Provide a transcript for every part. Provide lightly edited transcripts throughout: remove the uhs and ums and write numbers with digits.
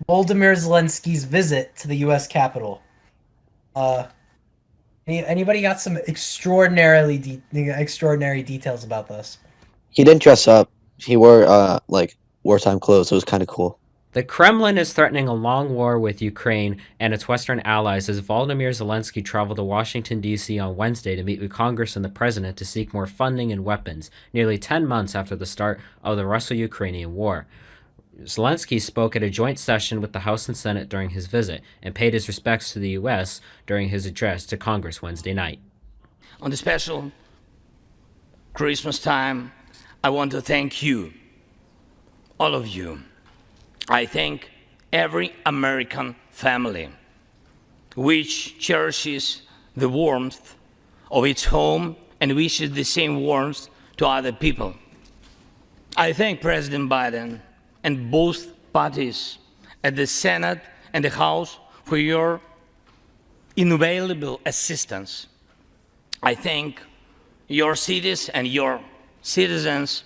Volodymyr Zelensky's visit to the U.S. Capitol. Uh, anybody got some extraordinary details about this? He didn't dress up. He wore like wartime clothes. It was kind of cool. The Kremlin is threatening a long war with Ukraine and its Western allies as Volodymyr Zelensky traveled to Washington, D.C. on Wednesday to meet with Congress and the president to seek more funding and weapons, nearly 10 months after the start of the Russo-Ukrainian war. Zelensky spoke at a joint session with the House and Senate during his visit and paid his respects to the U.S. during his address to Congress Wednesday night. On the special Christmas time, I want to thank you, all of you. I thank every American family which cherishes the warmth of its home and wishes the same warmth to other people. I thank President Biden and both parties at the Senate and the House for your invaluable assistance. I thank your cities and your citizens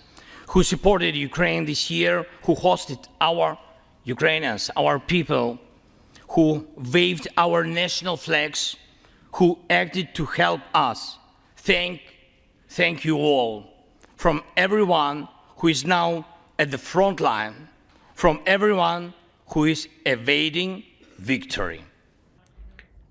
who supported Ukraine this year, who hosted our Ukrainians, our people, who waved our national flags, who acted to help us. Thank you all, from everyone who is now at the front line, from everyone who is evading victory.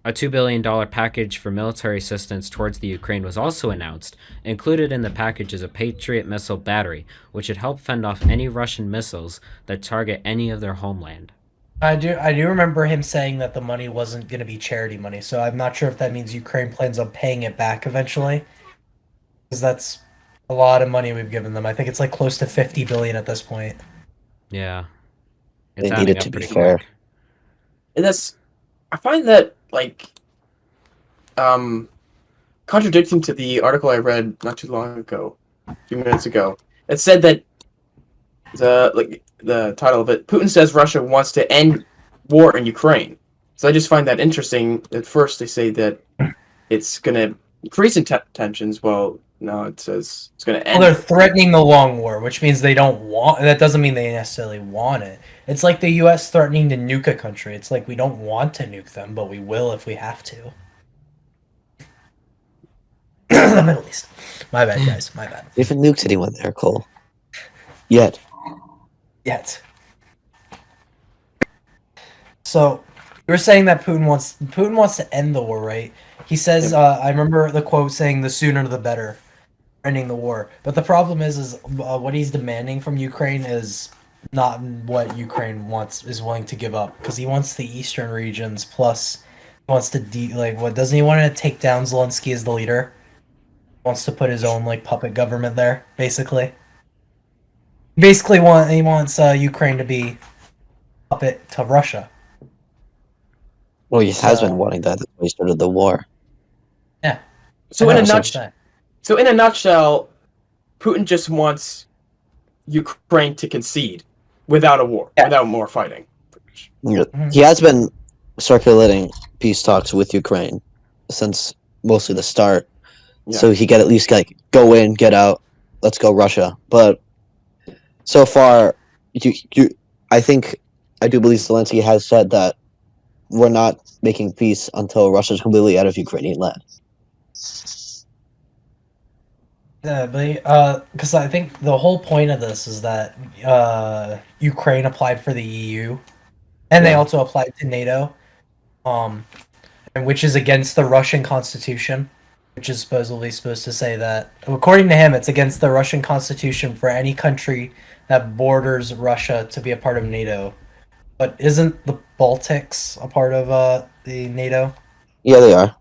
A $2 billion package for military assistance towards the Ukraine was also announced. Included in the package is a Patriot missile battery, which should help fend off any Russian missiles that target any of their homeland. I do remember him saying that the money wasn't going to be charity money, so I'm not sure if that means Ukraine plans on paying it back eventually. Because that's a lot of money we've given them. I think it's like close to 50 billion at this point. Yeah. They need it to be fair. Quick. And I find that contradicting to the article I read not too long ago, a few minutes ago. It said that the title of it, Putin says Russia wants to end war in Ukraine. So I just find that interesting. At first they say that it's going to increase tensions. Well, no, it says it's going to end. Well, they're threatening the long war, which means they don't want. That doesn't mean they necessarily want it. It's like the U.S. threatening to nuke a country. It's like we don't want to nuke them, but we will if we have to. The Middle East. My bad, guys. My bad. We haven't nuked anyone there, Cole. Yet. So, you were saying that Putin wants to end the war, right? He says, I remember the quote saying, "The sooner the better," ending the war. But the problem is what he's demanding from Ukraine is not what Ukraine is willing to give up, because he wants the eastern regions, plus he wants to what doesn't he want to take down Zelensky as the leader? He wants to put his own puppet government there, basically. He wants Ukraine to be puppet to Russia. Well, he has been wanting that. That's why he started the war. Yeah. So in a nutshell, Putin just wants Ukraine to concede without a war, without more fighting. He has been circulating peace talks with Ukraine since mostly the start, so he could at least go in, get out, let's go Russia. But so far, I do believe Zelensky has said that we're not making peace until Russia's completely out of Ukrainian land. Yeah, because I think the whole point of this is that Ukraine applied for the EU, and they also applied to NATO, and which is against the Russian constitution, which is supposedly supposed to say that, according to him, it's against the Russian constitution for any country that borders Russia to be a part of NATO. But isn't the Baltics a part of the NATO? Yeah, they are.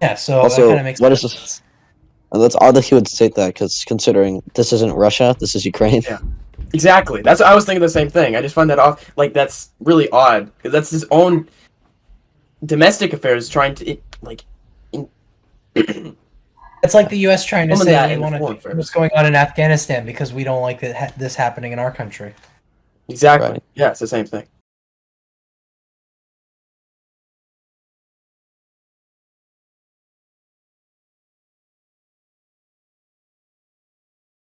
Yeah, so also, that kind of makes what sense. Is this? That's odd that he would state that, because considering this isn't Russia, this is Ukraine. Yeah, exactly. I was thinking the same thing. I just find that off. That's really odd, because that's his own domestic affairs trying to It's like the U.S. trying to say we want to what's going on in Afghanistan because we don't like this happening in our country. Exactly. Right. Yeah, it's the same thing.